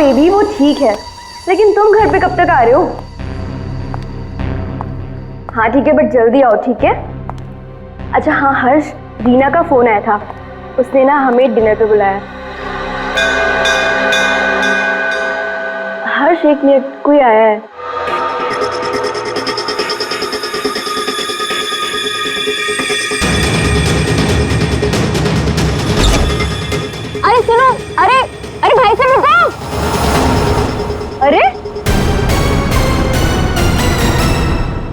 Baby वो ठीक है, लेकिन तुम घर पे कब तक आ रहे हो? हाँ ठीक है, बट जल्दी आओ, ठीक है? अच्छा हाँ हर्ष, रीना का फोन आया था, उसने ना हमें डिनर पे बुलाया। हर्ष एक मिनट, कोई आया है। अरे सुनो, अरे अरे भाई साहब रुको। अरे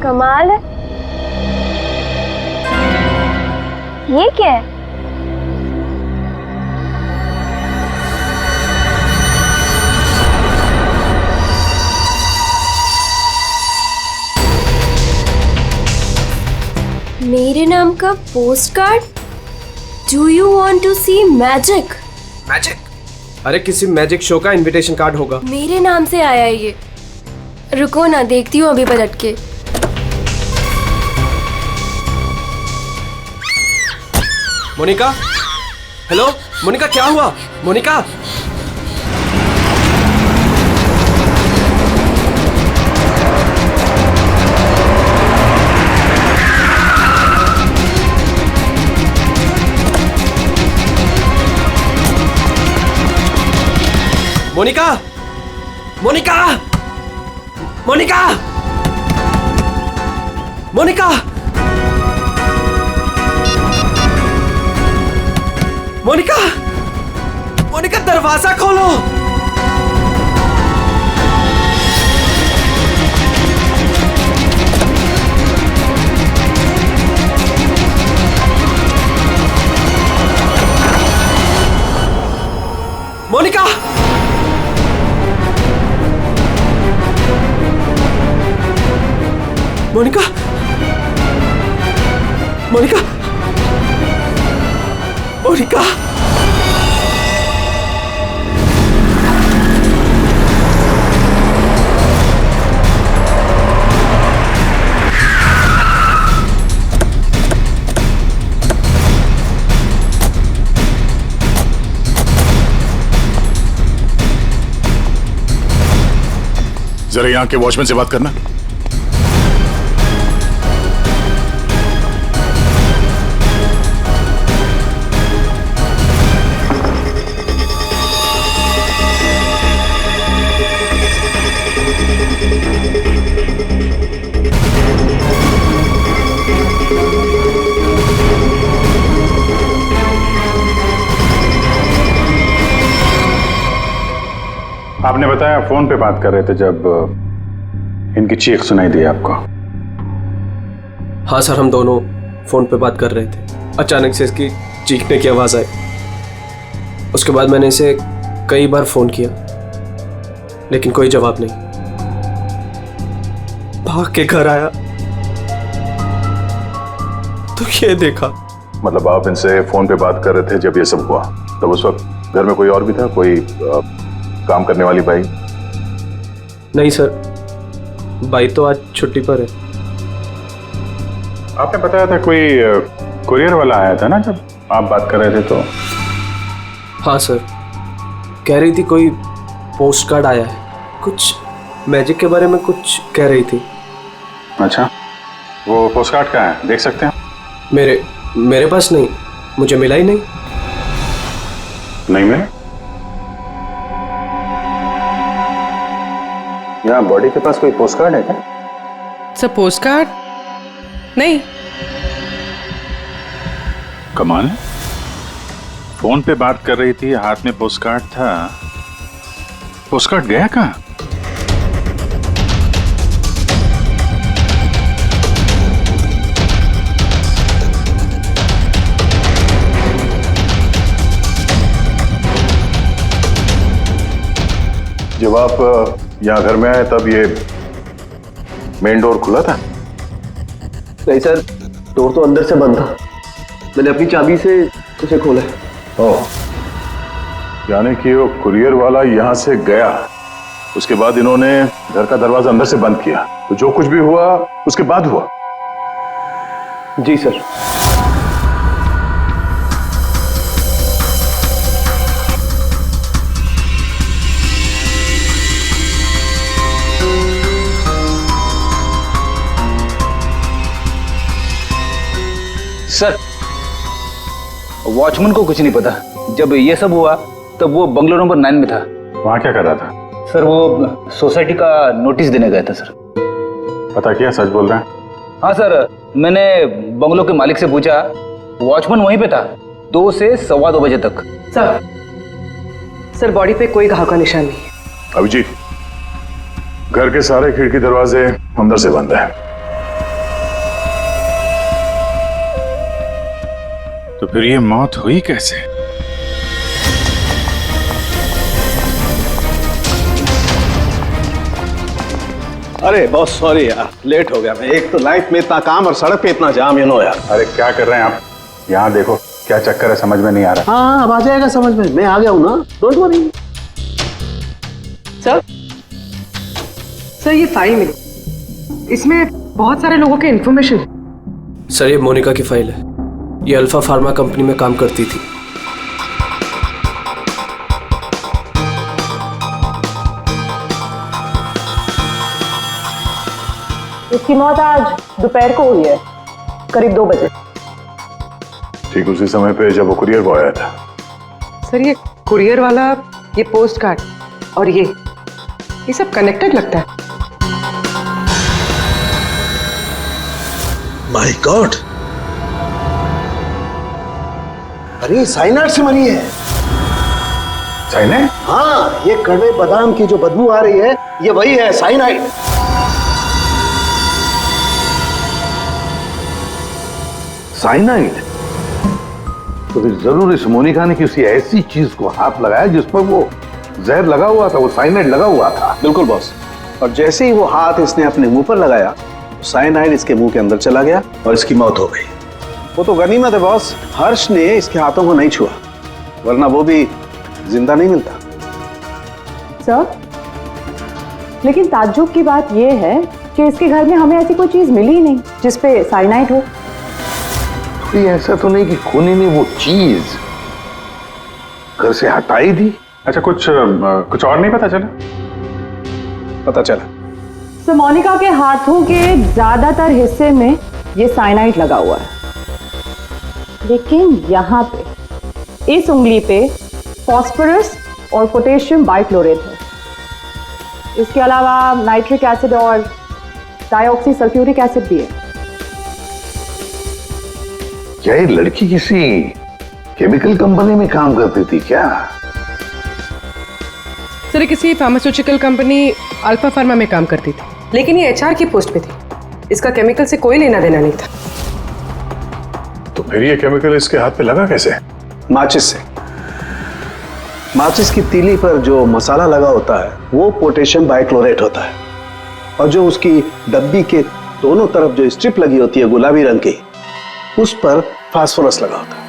कमाल है, ये क्या है? मेरे नाम का post card. Do you want to see magic? Magic? अरे किसी मैजिक शो का इनविटेशन कार्ड होगा। मेरे नाम से आया है ये। रुको ना, देखती हूँ अभी पलट के। मोनिका, हेलो मोनिका, क्या हुआ? मोनिका, मोनिका, मोनिका, मोनिका, मोनिका, मोनिका, मोनिका, दरवाजा खोलो। मोनिका, मोनिका, मोनिका, मोनिका, जरा यहाँ के वॉचमैन से बात करना। आपने बताया फोन पे बात कर रहे थे जब इनकी चीख सुनाई दी आपको। हाँ सर, हम दोनों फोन पे बात कर रहे थे। अचानक से इसकी चीखने की आवाज आई। उसके बाद मैंने इसे कई बार फोन किया, लेकिन कोई जवाब नहीं। भाग के घर आया तो ये देखा। मतलब आप इनसे फोन पे बात कर रहे थे जब ये सब हुआ, तब उस वक्त घर में कोई और भी था? कोई काम करने वाली बाई? नहीं सर, बाई तो आज छुट्टी पर है। आपने बताया था कोई कुरियर वाला आया था ना जब आप बात कर रहे थे तो? हाँ सर, कह रही थी कोई पोस्ट कार्ड आया है, कुछ मैजिक के बारे में कुछ कह रही थी। अच्छा, वो पोस्ट कार्ड कहाँ है, देख सकते हैं? मेरे पास नहीं, मुझे मिला ही नहीं। नहीं मिला? यहाँ बॉडी के पास कोई पोस्ट कार्ड है क्या? सर पोस्ट कार्ड नहीं। कमाल है, फोन पे बात कर रही थी, हाथ में पोस्ट कार्ड था। पोस्ट कार्ड गया कहाँ? जब आप यहाँ घर में आए तब ये मेन डोर खुला था? नहीं सर, डोर तो अंदर से बंद था, मैंने अपनी चाबी से उसे खोला। ओह, यानी कि वो कुरियर वाला यहाँ से गया, उसके बाद इन्होंने घर का दरवाजा अंदर से बंद किया, तो जो कुछ भी हुआ उसके बाद हुआ? जी सर। सर, वॉचमैन को कुछ नहीं पता। जब ये सब हुआ तब वो बंगलो नंबर 9 में था। वहाँ क्या कर रहा था? सर वो सोसाइटी का नोटिस देने गया था सर। पता किया, सच बोल रहे हैं? हाँ सर, मैंने बंगलो के मालिक से पूछा, वॉचमैन वहीं पे था 2 से 2:15 बजे तक। सर बॉडी पे कोई घाव का निशान नहीं है। अभिजीत, घर के सारे खिड़की दरवाजे अंदर से बंद है। तो फिर ये मौत हुई कैसे? अरे बहुत सॉरी यार, लेट हो गया मैं। एक तो लाइफ में इतना काम और सड़क पे इतना जाम यार। अरे क्या कर रहे हैं आप? यहाँ देखो क्या चक्कर है, समझ में नहीं आ रहा। हाँ अब आ जाएगा समझ में, मैं आ गया हूँ ना, डोंट वरी। सर ये फाइल मिली, इसमें बहुत सारे लोगों के इन्फॉर्मेशन है। सर ये मोनिका की फाइल है। ये अल्फा फार्मा कंपनी में काम करती थी। इसकी मौत आज दोपहर को हुई है, करीब 2 बजे। ठीक उसी समय पे जब वो कुरियर बॉय आया था। सर ये कुरियर वाला, ये पोस्ट कार्ड और ये सब कनेक्टेड लगता है। माय गॉड, अरे साइनाइड से मरी है। साइनाइड? हाँ, ये कड़वे बादाम की जो बदबू आ रही है, ये वही है, साइनाइड। साइनाइड? तो फिर जरूर इस मोनिका ने किसी ऐसी चीज को हाथ लगाया जिस पर वो जहर लगा हुआ था, वो साइनाइड लगा हुआ था। बिल्कुल बॉस। और जैसे ही वो हाथ इसने अपने मुंह पर लगाया, तो साइनाइड इसके मुंह के अंदर चला गया और इसकी मौत हो गई। वो तो गनीमत है बॉस, हर्ष ने इसके हाथों को नहीं छुआ, वरना वो भी जिंदा नहीं मिलता। सर, लेकिन ताज्जुब की बात यह है कि इसके घर में हमें ऐसी कोई चीज मिली ही नहीं जिसपे साइनाइड हो। ये ऐसा तो नहीं कि खूनी ने वो चीज घर से हटाई दी? अच्छा, कुछ और नहीं पता चला? पता चला। तो मोनिका के हाथों के ज्यादातर हिस्से में ये साइनाइड लगा हुआ है, लेकिन यहाँ पे इस उंगली पे फास्फोरस और पोटेशियम बाइक्लोरेट है। इसके अलावा नाइट्रिक एसिड और डाइऑक्सी सल्फ्यूरिक एसिड भी है। क्या ये लड़की किसी केमिकल कंपनी में काम करती थी क्या? सर किसी फार्मास्यूटिकल कंपनी अल्फा फार्मा में काम करती थी, लेकिन ये एचआर की पोस्ट पे थी। इसका केमिकल से कोई लेना देना नहीं था। तो फिर ये केमिकल इसके हाथ पे लगा कैसे? माचिस से। माचिस की तीली पर जो मसाला लगा होता है वो पोटेशियम बाइक्लोरेट होता है, और जो उसकी डब्बी के दोनों तरफ जो स्ट्रिप लगी होती है गुलाबी रंग की, उस पर फास्फोरस लगा होता है।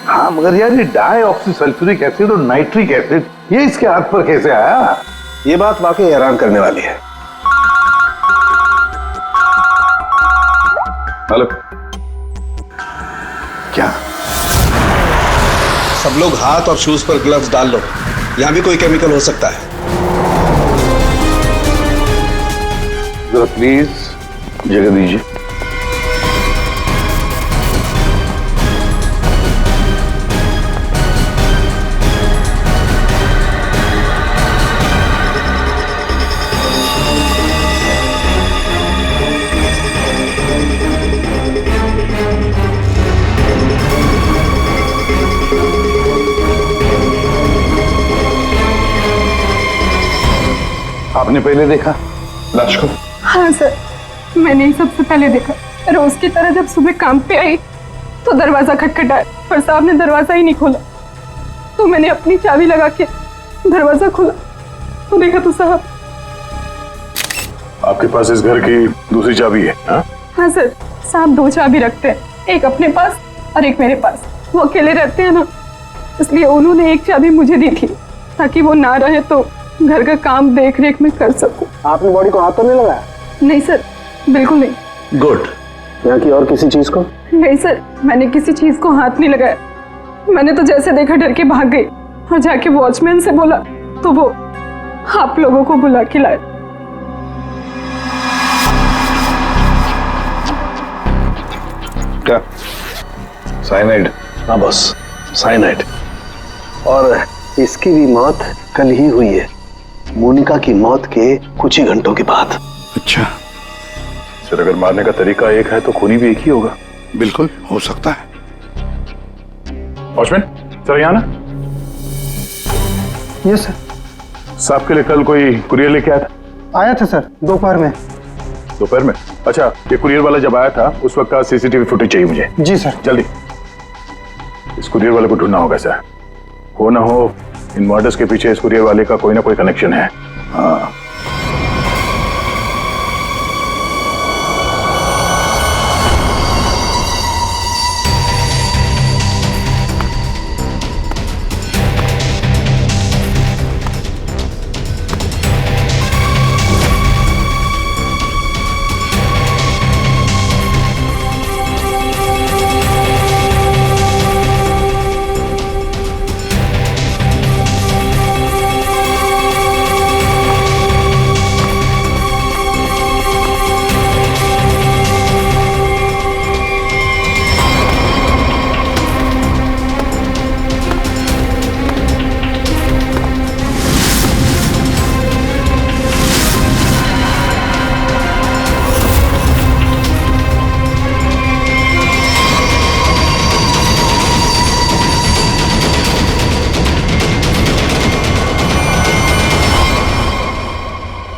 हाँ, मगर यार ये डाइऑक्सी सल्फ्यूरिक एसिड और नाइट्रिक एसिड ये इसके हाथ पर कैसे आया? ये बात वाकई हैरान करने वाली है। हेलो, क्या? सब लोग हाथ और शूज पर ग्लव्स डाल लो, यहां भी कोई केमिकल हो सकता है। जरा प्लीज जगह दीजिए। आपने पहले देखा लाश को? हाँ सर, मैंने ही सबसे पहले देखा। रोज की तरह जब सुबह काम पे आई तो दरवाजा खटखटाया, पर साहब ने दरवाजा ही नहीं खोला। तो मैंने अपनी चाबी लगा के दरवाजा खोला तो देखा तो साहब। आपके पास इस घर की दूसरी चाबी है? हाँ सर, साहब 2 चाबी रखते हैं, एक अपने पास और एक मेरे पास। वो अकेले रहते हैं ना, इसलिए उन्होंने एक चाबी मुझे दी थी ताकि वो ना रहे तो घर का काम देख रेख में कर सकूं। आपने बॉडी को हाथ तो नहीं लगाया? नहीं सर, बिल्कुल नहीं। गुड। यहाँ की और किसी चीज को? नहीं सर, मैंने किसी चीज को हाथ नहीं लगाया। मैंने तो जैसे देखा डर के भाग गई और जाके वॉचमैन से बोला तो वो आप लोगों को बुला के लाए। क्या साइनाइड। हाँ बॉस, साइनाइड। और इसकी भी मौत कल ही हुई है, मोनिका की मौत के कुछ ही घंटों के बाद। अच्छा, सर अगर मारने का तरीका एक है तो खूनी भी एक ही होगा। बिल्कुल हो सकता है। वॉचमैन सर यहाँ ना। Yes sir. साहब के लिए कल कोई कुरियर लेके आया था? आया था सर, दोपहर में। दोपहर में? अच्छा, ये कुरियर वाला जब आया था उस वक्त का सीसीटीवी फुटेज चाहिए मुझे। जी सर। जल्दी। इस कुरियर वाले को ढूंढना होगा सर। हो ना हो इन मर्डर्स के पीछे इस कुरियर वाले का कोई ना कोई कनेक्शन है। हाँ।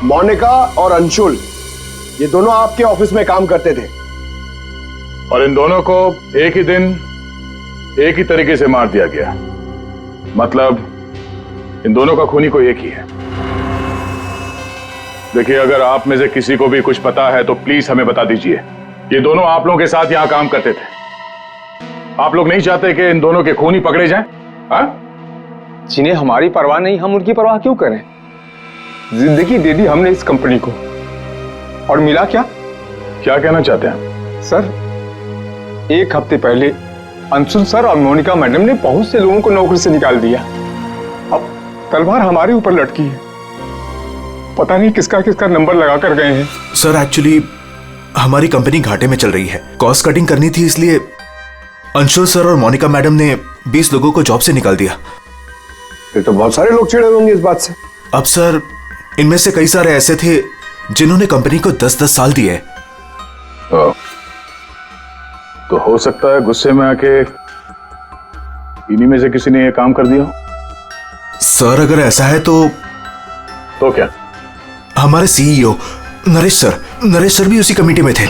मोनिका और अंशुल, ये दोनों आपके ऑफिस में काम करते थे और इन दोनों को एक ही दिन एक ही तरीके से मार दिया गया। मतलब इन दोनों का खूनी कोई एक ही है। देखिए, अगर आप में से किसी को भी कुछ पता है तो प्लीज हमें बता दीजिए। ये दोनों आप लोगों के साथ यहां काम करते थे। आप लोग नहीं चाहते कि इन दोनों के खूनी पकड़े जाएं? जिन्हें हमारी परवाह नहीं, हम उनकी परवाह क्यों करें? जिंदगी दे दी हमने इस कंपनी को, और मिला क्या? क्या कहना चाहते हैं सर? 1 हफ्ते पहले अंशुल सर और मोनिका मैडम ने बहुत से लोगों को नौकरी से निकाल दिया। अब तलवार हमारे ऊपर लटकी है। पता नहीं किसका किसका नंबर लगा कर गए हैं। सर एक्चुअली हमारी कंपनी घाटे में चल रही है, कॉस्ट कटिंग करनी थी, इसलिए अंशुल सर और मोनिका मैडम ने 20 लोगों को जॉब से निकाल दिया। फिर तो बहुत सारे लोग चिढ़े होंगे इस बात से। अब सर इनमें से कई सारे ऐसे थे जिन्होंने कंपनी को 10-10 साल दिए। तो हो सकता है गुस्से में आके इन्हीं में से किसी ने ये काम कर दिया। सर अगर ऐसा है तो क्या? हमारे सीईओ नरेश सर भी उसी कमेटी में थे।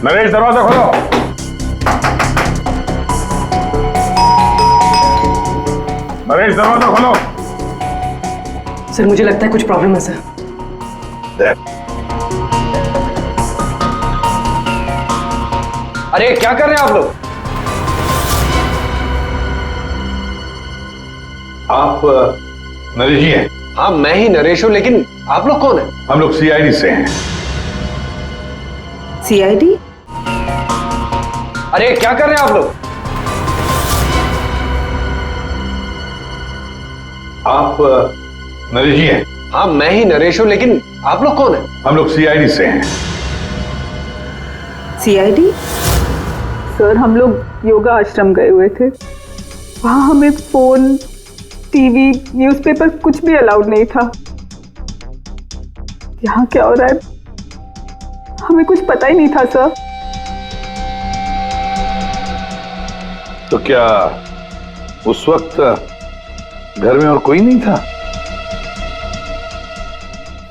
नरेश, दरवाजा खोलो। नरेश, दरवाजा खोलो। सर मुझे लगता है कुछ प्रॉब्लम है सर। अरे क्या कर रहे हैं आप लोग? आप नरेश जी हैं? हाँ मैं ही नरेश हूं, लेकिन आप लोग कौन हैं? हम लोग सीआईडी से हैं। सीआईडी? अरे क्या कर रहे हैं आप लोग? आप नरेश जी हैं? हाँ मैं ही नरेश हूं, लेकिन आप लोग कौन हैं? हम लोग सीआईडी से हैं। सीआईडी? सर हम लोग योगा आश्रम गए हुए थे, वहां हमें फोन, टीवी, न्यूज़पेपर कुछ भी अलाउड नहीं था। यहाँ क्या हो रहा है हमें कुछ पता ही नहीं था सर। तो क्या उस वक्त घर में और कोई नहीं था?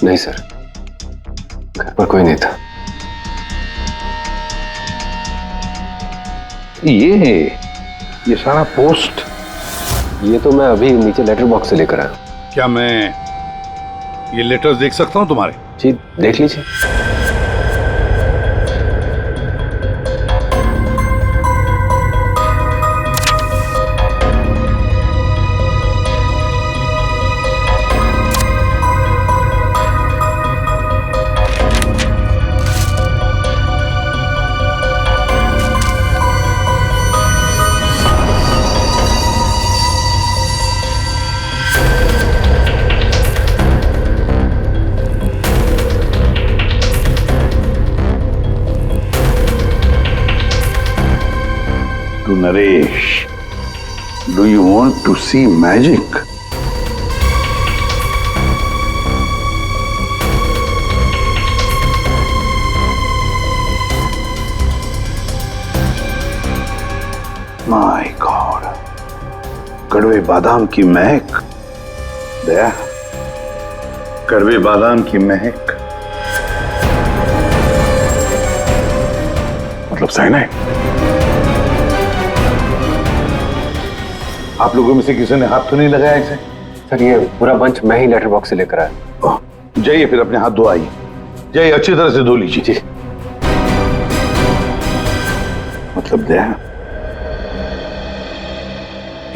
नहीं सर, घर पर कोई नहीं था। ये सारा पोस्ट? ये तो मैं अभी नीचे लेटर बॉक्स से लेकर आया। क्या मैं ये लेटर्स देख सकता हूं तुम्हारे? जी देख लीजिए। Naresh, do you want to see magic? My God, कड़वे बादाम की महक। दया, कड़वे बादाम की महक मतलब साइनाइड? आप लोगों में से किसी ने हाथ तो नहीं लगाया इसे? सर ये पूरा बंच मैं ही लेटर बॉक्स से लेकर आया। जाइए फिर अपने हाथ धो आइए, जाइए अच्छी तरह से धो लीजिए। मतलब दया,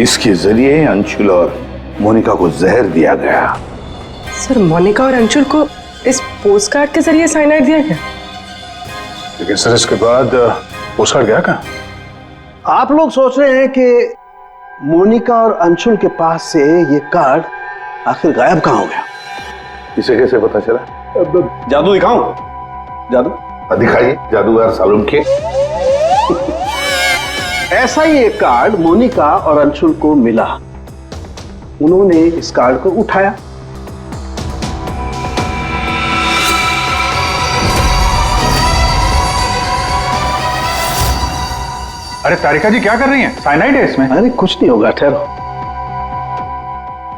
इसके जरिए अंशुल और मोनिका को जहर दिया गया। सर मोनिका और अंशुल को इस पोस्ट कार्ड के जरिए साइनाइड दिया गया? लेकिन सर इसके बाद पोस्ट कार्ड गया कहाँ? आप लोग सोच रहे हैं कि मोनिका और अंशुल के पास से ये कार्ड आखिर गायब कहाँ हो गया? इसे कैसे पता चला? जादू दिखाऊं? जादू दिखाइए, जादूगर सालून के। ऐसा ही एक कार्ड मोनिका और अंशुल को मिला। उन्होंने इस कार्ड को उठाया। अरे तारिका जी क्या कर रही हैं? साइनाइड है इसमें। अरे कुछ नहीं होगा, ठहरो।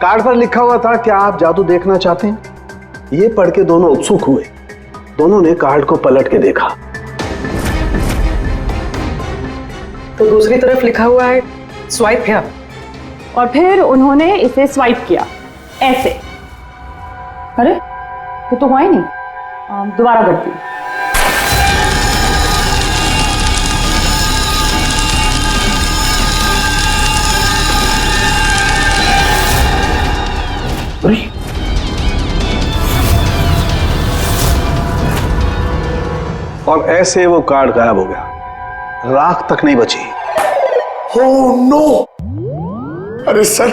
कार्ड पर लिखा हुआ था, क्या आप जादू देखना चाहते हैं? ये पढ़ के दोनों उत्सुक हुए। दोनों ने कार्ड को पलट के देखा तो दूसरी तरफ लिखा हुआ है स्वाइप हियर। और फिर उन्होंने इसे स्वाइप किया ऐसे। अरे ये तो हुआ ही नहीं। दोबारा करती हूँ। और ऐसे वो कार्ड गायब हो गया, राख तक नहीं बची। Oh no! अरे सर,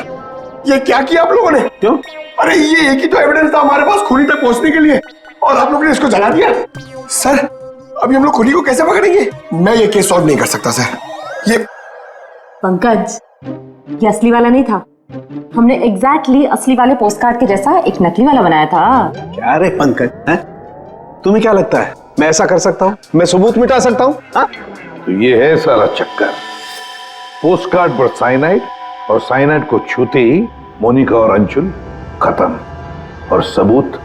ये क्या किया आप लोगों ने? क्यों? अरे ये एक ही तो एविडेंस था हमारे पास खूनी तक पहुंचने के लिए, और आप लोगों ने इसको जला दिया। सर, अभी हम लोग खूनी को कैसे पकड़ेंगे? मैं ये केस सॉल्व नहीं कर सकता सर। ये पंकज, ये असली वाला नहीं था। हमने एग्जैक्टली असली वाले पोस्टकार्ड के जैसा एक नकली वाला बनाया था। क्या रे पंकज, हैं? तुम्हें क्या लगता है मैं ऐसा कर सकता हूँ? मैं सबूत मिटा सकता हूँ? तो ये है सारा चक्कर। पोस्ट कार्ड पर साइनाइड, और साइनाइड को छूते ही मोनिका और अंशुल खत्म, और सबूत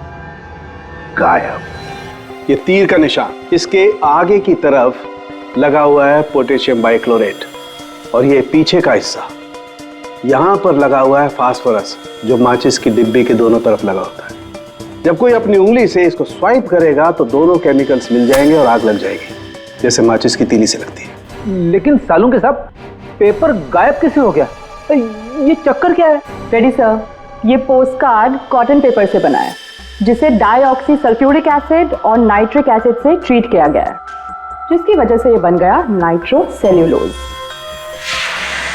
गायब। ये तीर का निशान, इसके आगे की तरफ लगा हुआ है पोटेशियम बाइक्लोरेट, और ये पीछे का हिस्सा यहां पर लगा हुआ है फास्फोरस, जो माचिस की डिब्बी के दोनों तरफ लगा होता है। जब कोई अपनी उंगली से इसको स्वाइप करेगा तो दोनों केमिकल्स मिल जाएंगे और आग लग जाएगी, जैसे माचिस की तीली से लगती है। लेकिन सालों के साथ पेपर गायब कैसे हो गया? ये चक्कर क्या है? रेडी सर, ये पोस्टकार्ड कॉटन पेपर से बना है, जिसे डाईऑक्सी सल्फ्यूरिक एसिड और नाइट्रिक एसिड से ट्रीट किया गया है, जिसकी वजह से ये बन गया नाइट्रोसेल्यूलोज।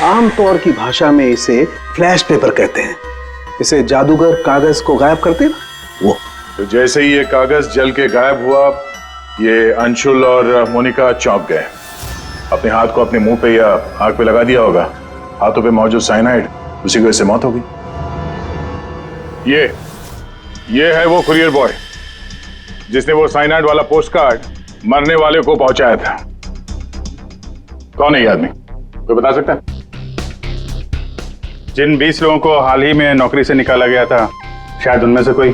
आमतौर की भाषा में इसे फ्लैश पेपर कहते हैं। इसे जादूगर कागज को गायब करते हैं वो। तो जैसे ही ये कागज जल के गायब हुआ, ये अंशुल और मोनिका चौंक गए। अपने हाथ को अपने मुंह पे या आंख पे लगा दिया होगा। हाथों पे मौजूद साइनाइड, उसी की वजह से मौत हो गई। ये है वो कुरियर बॉय जिसने वो साइनाइड वाला पोस्ट कार्ड मरने वाले को पहुंचाया था। कौन है ये आदमी? कोई बता सकता है? जिन 20 लोगों को हाल ही में नौकरी से निकाला गया था, शायद उनमें से कोई।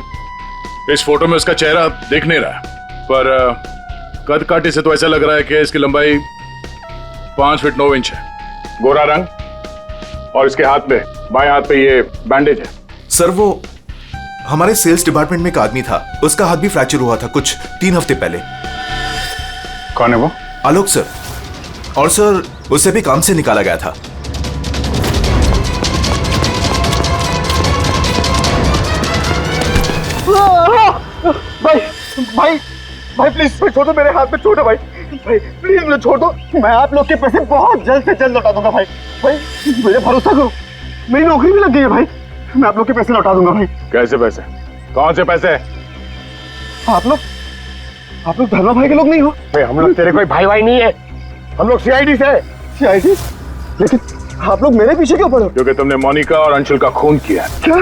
इस फोटो में उसका चेहरा दिख नहीं रहा, पर कद काटे से तो ऐसा लग रहा है कि इसकी लंबाई 5 फीट 9 इंच है। गोरा रंग, और इसके हाथ पे, बाएं हाथ पे ये बैंडेज है। सर वो हमारे सेल्स डिपार्टमेंट में एक आदमी था, उसका हाथ भी फ्रैक्चर हुआ था कुछ 3 हफ्ते पहले। कौन है वो? आलोक सर। और सर उसे भी काम से निकाला गया था। भाई प्लीज छोड़ दो, मेरे हाथ में चोट है भाई प्लीज मुझे छोड़ दो। मैं आप लोग के पैसे बहुत जल्द से जल्द लौटा दूंगा भाई मुझे भरोसा करो, मेरी नौकरी भी लग गई है भाई, मैं आप लोग के पैसे लौटा दूंगा भाई। कैसे पैसे? कौन से पैसे? आप लोग धर्मा भाई के लोग नहीं हो? हम लोग तेरे कोई भाई नहीं है, हम लोग सीआईडी से। सीआईडी? लेकिन आप लोग मेरे पीछे क्यों पड़े? क्योंकि तुमने मोनिका और अंशुल का खून किया। क्या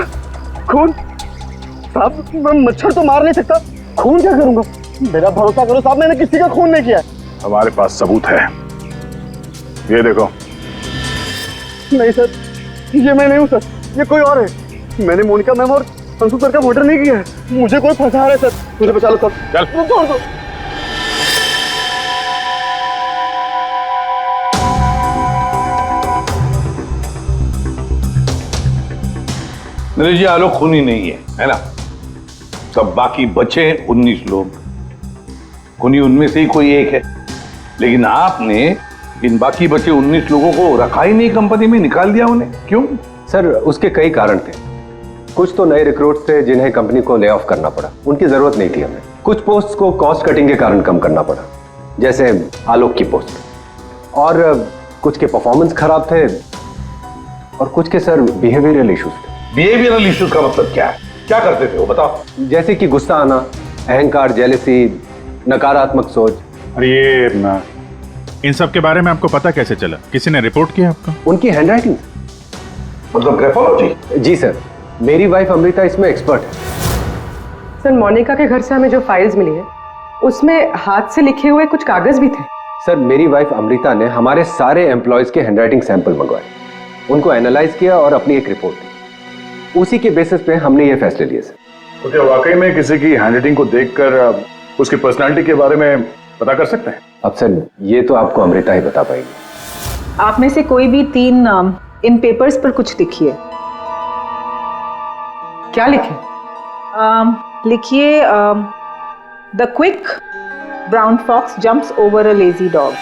खून? साहब मैं मच्छर तो मार नहीं सकता, खून क्या करूंगा? मेरा भरोसा करो साहब, मैंने किसी का खून नहीं किया। हमारे पास सबूत है, ये देखो। नहीं सर, ये मैं नहीं हूँ सर, ये कोई और है। मैंने मोनिका मैम और अंशु सर का मर्डर नहीं किया है। मुझे कोई फंसा रहा है सर, मुझे बचा लो सर। चल छोड़ दो। मेरे जी आलोक खूनी नहीं है ना? तब बाकी बचे 19 लोग, खूनी उनमें से ही कोई एक है। लेकिन आपने इन बाकी बचे 19 लोगों को रखा ही नहीं कंपनी में, निकाल दिया उन्हें, क्यों? सर उसके कई कारण थे। कुछ तो नए रिक्रूट थे जिन्हें कंपनी को ले ऑफ करना पड़ा, उनकी जरूरत नहीं थी हमें। कुछ पोस्ट को कॉस्ट कटिंग के कारण कम करना पड़ा, जैसे आलोक की पोस्ट। और कुछ के परफॉर्मेंस खराब थे और कुछ के सर बिहेवियरल इश्यूज थे। बिहेवियरल इश्यूज का मतलब क्या है? क्या करते थे वो बताओ? जैसे कि गुस्सा आना, अहंकार, जेलसी, नकारात्मक सोच। अरे ये इन सब के बारे में आपको पता कैसे चला? किसी ने रिपोर्ट किया आपको? उनकी हैंडराइटिंग। मतलब ग्राफोलॉजी? जी सर, मेरी वाइफ अमृता इसमें एक्सपर्ट है। सर मोनिका के घर से हमें जो फाइल्स मिली है उसमें हाथ से लिखे हुए कुछ कागज भी थे। सर मेरी वाइफ अमृता ने हमारे सारे एम्प्लॉयज के हैंडराइटिंग सैंपल मंगवाए, उनको एनालाइज किया और अपनी एक रिपोर्ट दी। उसी के बेसिस पे हमने ये फैसले लिए सर। तो क्या वाकई में किसी की हैंडराइटिंग को देखकर उसकी पर्सनालिटी के बारे में पता कर सकते हैं? अब सर ये तो आपको अमृता ही बता पाएगी। आप में से कोई भी 3 नाम इन पेपर्स पर कुछ लिखिए। क्या लिखे? लिखिए the quick brown fox jumps over a lazy dog.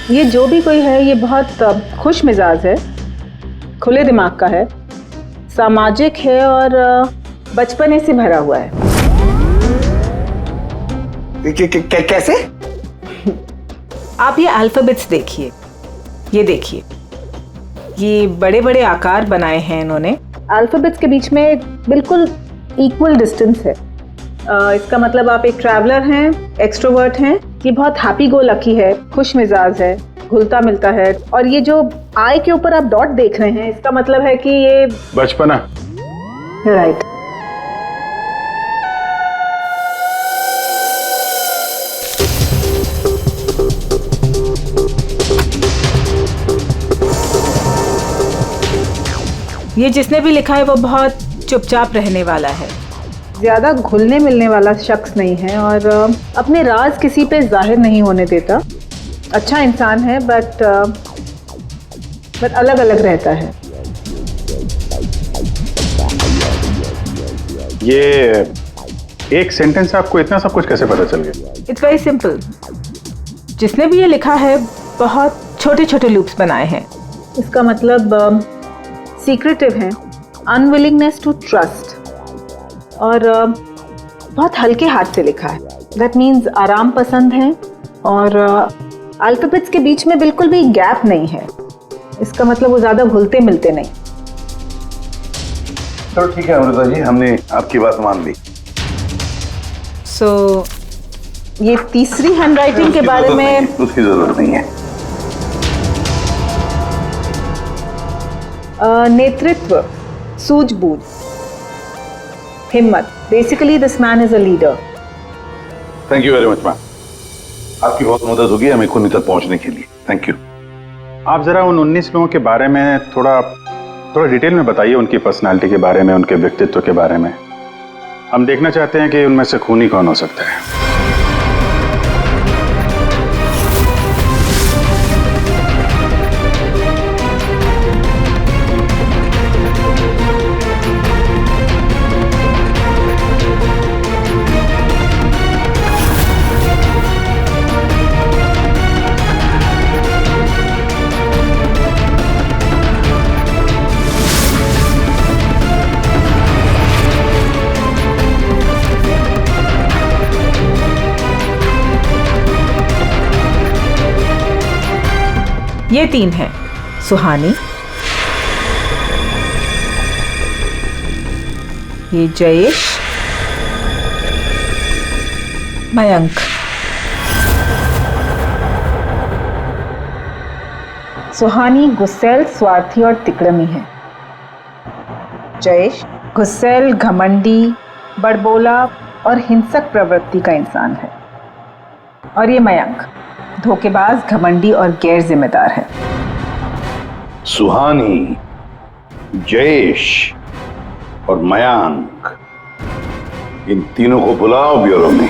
ये जो भी कोई है ये बहुत खुश मिजाज है, खुले दिमाग का है, सामाजिक है और बचपने से भरा हुआ है। कैसे? आप ये अल्फाबेट्स देखिए, ये देखिए, ये बड़े बड़े आकार बनाए हैं इन्होंने। अल्फाबेट्स के बीच में बिल्कुल इक्वल डिस्टेंस है। इसका मतलब आप एक ट्रैवलर हैं, एक्सट्रोवर्ट हैं। ये बहुत हैप्पी गो लकी है, खुश मिजाज है, घुलता मिलता है। और ये जो आई के ऊपर आप डॉट देख रहे हैं इसका मतलब है कि ये बचपना। राइट। ये जिसने भी लिखा है वो बहुत चुपचाप रहने वाला है, ज़्यादा घुलने मिलने वाला शख्स नहीं है और अपने राज किसी पे जाहिर नहीं होने देता। अच्छा इंसान है बट अलग अलग रहता है। ये एक सेंटेंस से आपको इतना सब कुछ कैसे पता चल गया? It's very simple. जिसने भी ये लिखा है बहुत छोटे छोटे लूप्स बनाए हैं। इसका मतलब सीक्रेटिव है, अनविलिंगनेस टू ट्रस्ट, और बहुत हल्के हाथ से लिखा है। दैट मीन्स आराम पसंद है और अल्फाबेट्स के बीच में बिल्कुल भी गैप नहीं है। इसका मतलब वो ज़्यादा घुलते मिलते नहीं। चलो ठीक है अमृता जी, हमने आपकी बात मान ली। सो ये तीसरी हैंडराइटिंग के बारे में उसकी जरूरत नहीं है। नेतृत्व, सूझबूझ, हिम्मत। Basically this man is a leader. Thank you very much ma'am, आपकी बहुत मदद होगी हमें खूनी तक पहुंचने के लिए। Thank you. आप जरा उन 19 लोगों के बारे में थोड़ा डिटेल में बताइए, उनकी पर्सनालिटी के बारे में, उनके व्यक्तित्व के बारे में। हम देखना चाहते हैं कि उनमें से खूनी कौन हो सकता है। ये 3 हैं, सुहानी, ये जयेश, मयंक। सुहानी गुस्सैल, स्वार्थी और तिकड़मी है। जयेश गुस्सैल, घमंडी, बड़बोला और हिंसक प्रवृत्ति का इंसान है। और ये मयंक धोखेबाज, घमंडी और गैर जिम्मेदार है। सुहानी, जयेश और मयांक, इन तीनों को बुलाओ ब्यूरो में।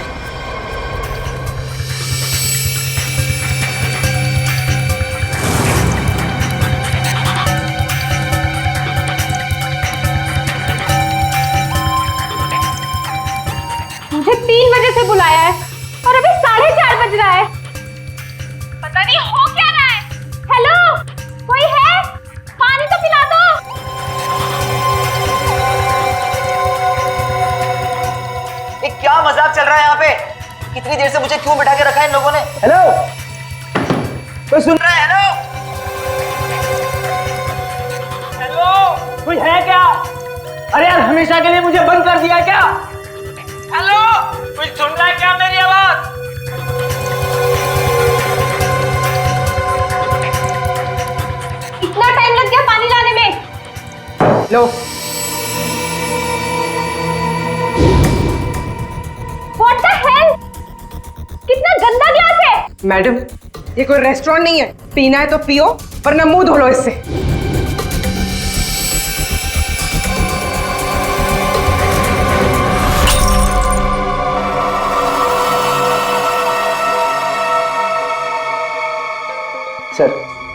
मुझे 3 बजे से बुलाया है और अभी 4:30 बज रहा है। पता नहीं हो क्या रहा है। हेलो, कोई है? पानी तो पिला दो। ये क्या मजाक चल रहा है यहाँ पे? कितनी देर से मुझे क्यों बिठा के रखा है इन लोगों ने? हेलो, कोई सुन रहा है? हेलो, हेलो, कोई है क्या? अरे यार, हमेशा के लिए मुझे बंद कर दिया क्या? हेलो, कोई सुन रहा है क्या मेरी आवाज? इतना टाइम लग गया पानी लाने में। लो, What the hell? कितना गंदा ग्लास है। मैडम, ये कोई रेस्टोरेंट नहीं है। पीना है तो पियो, वरना मुंह धो लो इससे।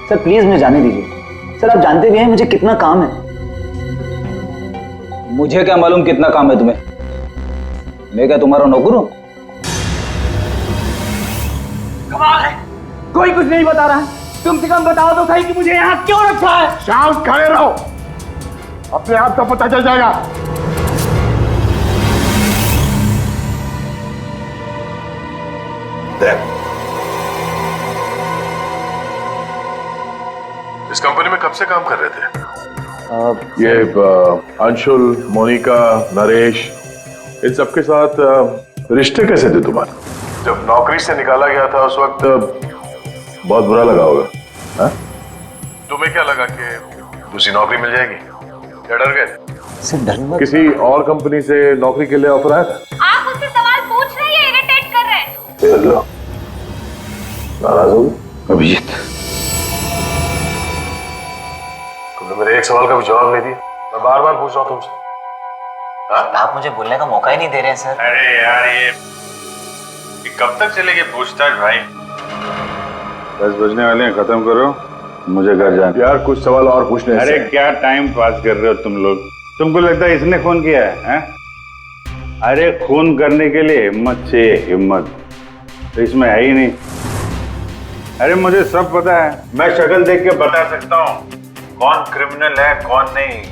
सर प्लीज मुझे जाने दीजिए। सर, आप जानते भी हैं मुझे कितना काम है। मुझे क्या मालूम कितना काम है तुम्हें? मैं क्या तुम्हारा नौकर हूं? कमाल है, कोई कुछ नहीं बता रहा है। कम से कम बताओ तो सही कि मुझे यहाँ क्यों रखा है। शांत खड़े रहो, अपने आप का पता चल जाएगा। इस कंपनी में कब से काम कर रहे थे? ये अंशुल, मोनिका, नरेश, इन सबके साथ रिश्ते कैसे थे तुम्हारे? जब नौकरी से निकाला गया था उस वक्त बहुत बुरा लगा होगा, हाँ? तुम्हें क्या लगा कि दूसरी नौकरी मिल जाएगी? क्या डर गए? किसी और कंपनी से नौकरी के लिए ऑफर आया था? आप मुझसे सवाल पूछ रहे हैं, इरिटेट कर रहे हैं। नाराज हो अभिजीत? तुमने मेरे एक सवाल का भी जवाब नहीं दिया। मैं बार बार पूछ रहा हूँ तुमसे। आप मुझे बोलने का मौका ही नहीं दे रहे हैं सर। अरे यार, ये कब तक चलेगी पूछताछ भाई? 10 बजने वाले हैं, खत्म करो, मुझे घर जाना। यार कुछ सवाल और पूछने। अरे क्या टाइम पास कर रहे हो तुम लोग? तुमको लगता है इसने खून किया है? अरे खून करने के लिए हिम्मत चाहिए, हिम्मत तो इसमें है ही नहीं। अरे मुझे सब पता है, मैं शक्ल देख के बता सकता हूँ कौन क्रिमिनल है कौन नहीं।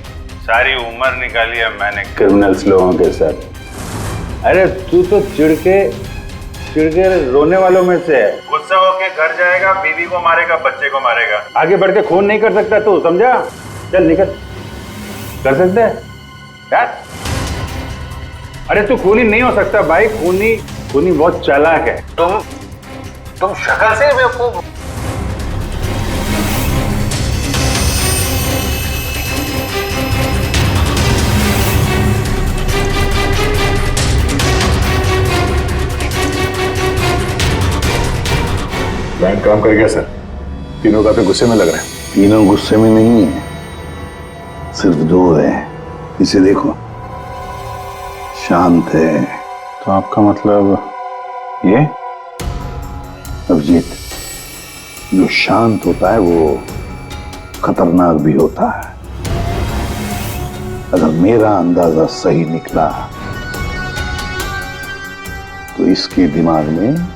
सारी उम्र निकाली है मैंने क्रिमिनल्स लोगों के साथ। अरे तू तो चिढ़ के रोने वालों में से है। गुस्सा होके घर जाएगा, बीवी को मारेगा, बच्चे को मारेगा, आगे बढ़ के खून नहीं कर सकता तू, समझा? चल निकल। कर सकते है यार? अरे तू खूनी नहीं हो सकता भाई, खूनी बहुत चालाक है। तुम शक्ल से बेवकूफ। प्लान काम कर गया सर। तीनों काफी गुस्से में लग रहे हैं। तीनों गुस्से में नहीं है, सिर्फ 2 हैं। इसे देखो, शांत है। तो आपका मतलब ये? अभिजीत, जो शांत होता है वो खतरनाक भी होता है। अगर मेरा अंदाजा सही निकला तो इसके दिमाग में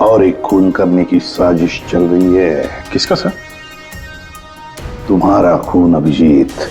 और एक खून करने की साजिश चल रही है। किसका सर? तुम्हारा खून अभिजीत।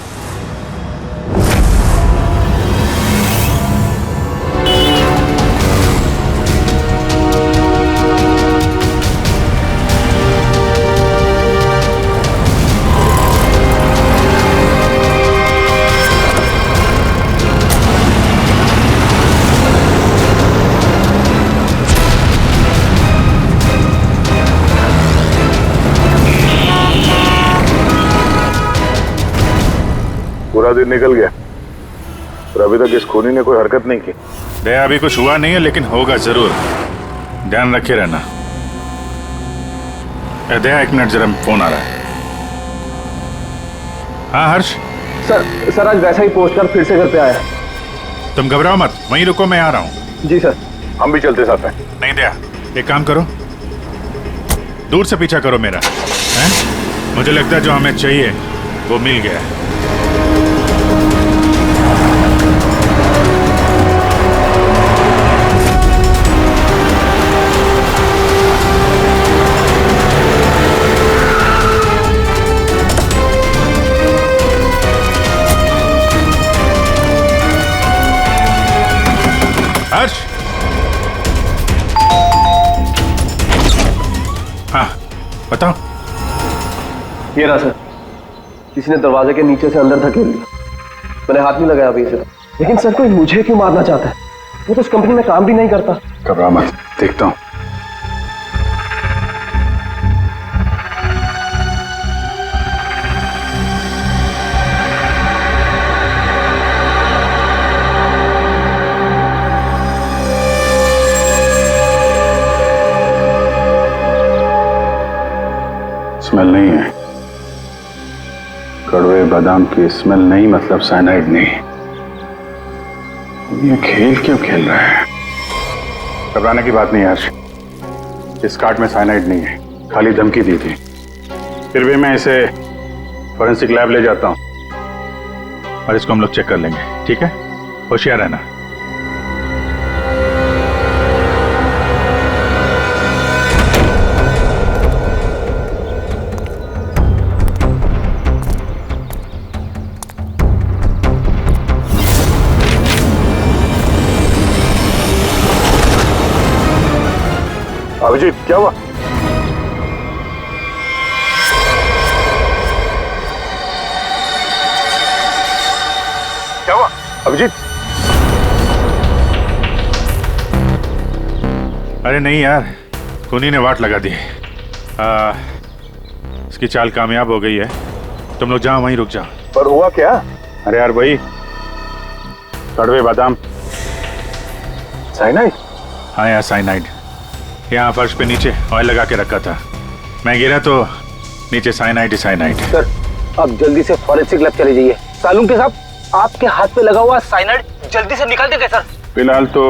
पूरा दिन निकल गया और अभी तक इस खूनी ने कोई हरकत नहीं की। दया अभी कुछ हुआ नहीं है, लेकिन होगा जरूर, ध्यान रखे रहना। दया एक मिनट, जरा फोन आ रहा है। हाँ हर्ष। सर आज वैसा ही पोस्टर फिर से घर पे आया। तुम घबराओ मत, वहीं रुको, मैं आ रहा हूँ। जी सर। हम भी चलते साथ में। नहीं दया, एक काम करो, दूर से पीछा करो मेरा, हैं? मुझे लगता है जो हमें चाहिए वो मिल गया है। हर्ष। हाँ बताओ। ये रहा सर, किसी ने दरवाजे के नीचे से अंदर धकेल दिया। मैंने हाथ नहीं लगाया अभी इसे, लेकिन सर कोई मुझे क्यों मारना चाहता है? वो तो उस कंपनी में काम भी नहीं करता। घबरा मत, देखता हूँ। स्मेल नहीं है, कड़वे बादाम की स्मेल नहीं, मतलब साइनाइड नहीं। ये खेल क्यों खेल रहा है? घबराने की बात नहीं है हर्ष, इस कार्ड में साइनाइड नहीं है, खाली धमकी दी थी। फिर भी मैं इसे फॉरेंसिक लैब ले जाता हूं और इसको हम लोग चेक कर लेंगे, ठीक है? होशियार रहना। अभिजीत क्या हुआ? क्या हुआ अभिजीत? अरे नहीं यार, खूनी ने वाट लगा दी। इसकी चाल कामयाब हो गई है। तुम लोग जाओ, वहीं रुक जाओ। पर हुआ क्या? अरे यार वही कड़वे बादाम, साइनाइड। हाँ यार साइनाइड, यहाँ फर्श पे नीचे ऑयल लगा के रखा था, मैं गिरा तो नीचे साइनाइड ही साइनाइड। सर आप जल्दी से फॉरेंसिक लैब चले जाइए। सालून के साहब, आपके हाथ पे लगा हुआ साइनाइड जल्दी से निकाल देंगे सर। फिलहाल तो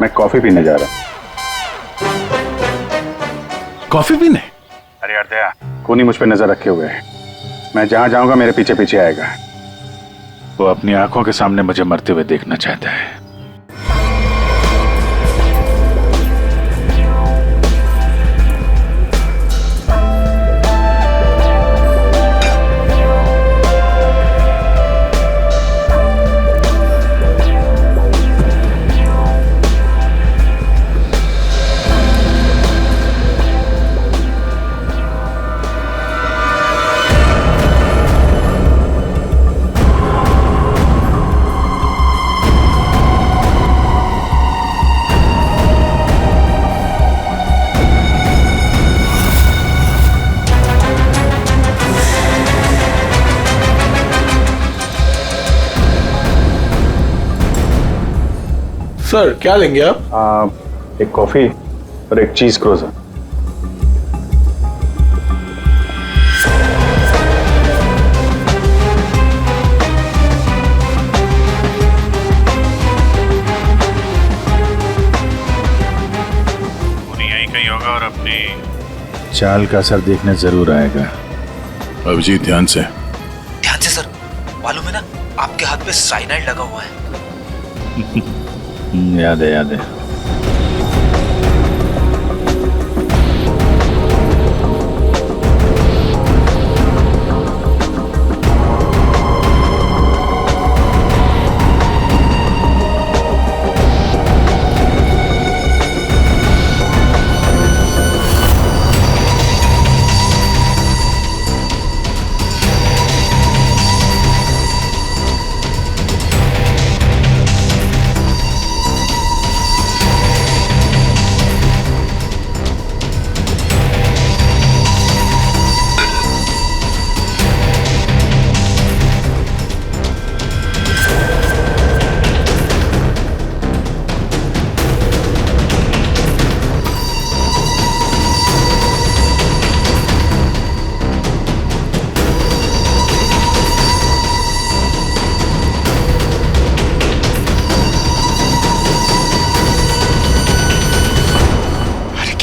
मैं कॉफी पीने जा रहा। कॉफी पीने? अरे यार दया, खूनी मुझ पे नजर रखे हुए है। मैं जहां जाऊंगा मेरे पीछे पीछे आएगा। वो अपनी आंखों के सामने मुझे मरते हुए देखना चाहता है। सर क्या लेंगे आप? एक कॉफी और एक चीज क्रोजर। और अपनी चाल का असर देखने जरूर आएगा। अभिजीत ध्यान से। ध्यान से सर, मालूम है ना आपके हाथ पे साइनाइड लगा हुआ है। याद है याद है।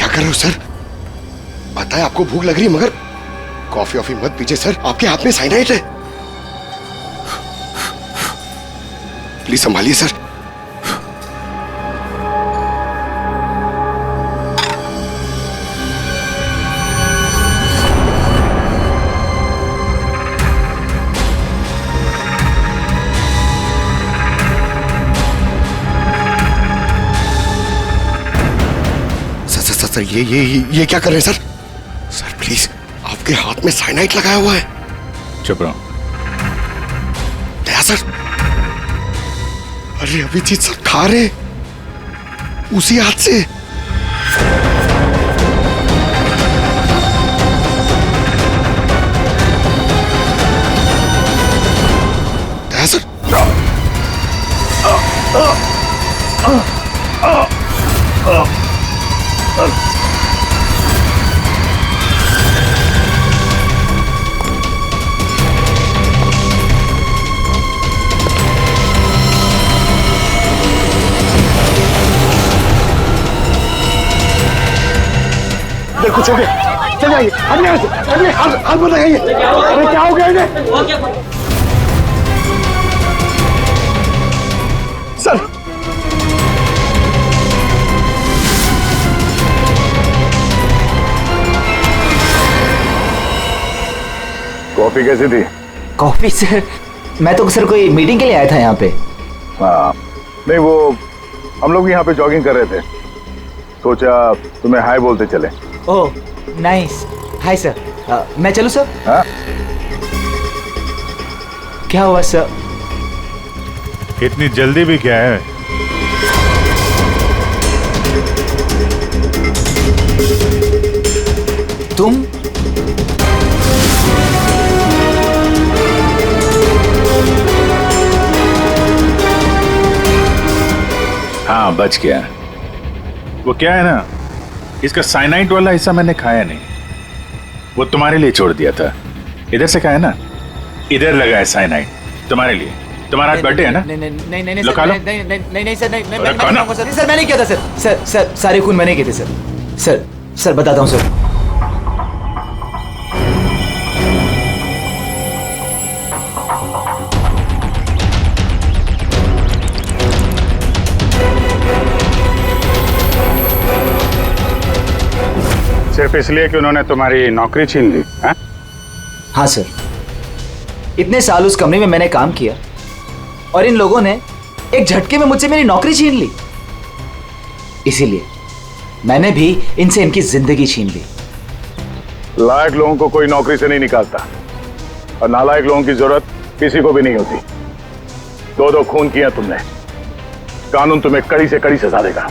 कर रहे हो सर? पता है आपको भूख लग रही है, मगर कॉफी ऑफी मत पीजिए सर, आपके हाथ में साइनाइड है। Please संभालिए sir. सर ये क्या कर रहे हैं सर? सर प्लीज, आपके हाथ में साइनाइड लगाया हुआ है। चुप रहो। दया सर, अरे अभिजीत सर खा रहे उसी हाथ से। दया सर, कुछ हो गया, चल जाइए। अरे हाथ मत लगाइए। अरे क्या हो गया इन्हें? सर कॉफी कैसी थी? कॉफी सर, मैं तो सर कोई मीटिंग के लिए आया था यहाँ पे। हाँ नहीं, वो हम लोग यहाँ पे जॉगिंग कर रहे थे, सोचा तुम्हें हाय बोलते चले। Oh nice, hi sir. मैं चलूं सर? हाँ? क्या हुआ सर? इतनी जल्दी भी क्या है? तुम हाँ बच गया। वो क्या है ना, इसका साइनाइड वाला हिस्सा मैंने खाया नहीं, वो तुम्हारे लिए छोड़ दिया था। इधर से खाया ना, इधर लगा है साइनाइड तुम्हारे लिए। तुम्हारा बर्थडे है ना? नहीं नहीं नहीं लो खा लो। नहीं सर, नहीं मैं खाना। सर मैंने किया था सर सारे खून मैंने किए थे सर बताता हूँ सर। सिर्फ इसलिए कि उन्होंने तुम्हारी नौकरी छीन ली? हाँ सर, इतने साल उस कंपनी में मैंने काम किया और इन लोगों ने एक झटके में मुझसे मेरी नौकरी छीन ली। इसीलिए मैंने भी इनसे इनकी जिंदगी छीन ली। लायक लोगों को कोई नौकरी से नहीं निकालता, और नालायक लोगों की जरूरत किसी को भी नहीं होती। दो खून किया तुमने, कानून तुम्हें कड़ी से कड़ी सजा देगा।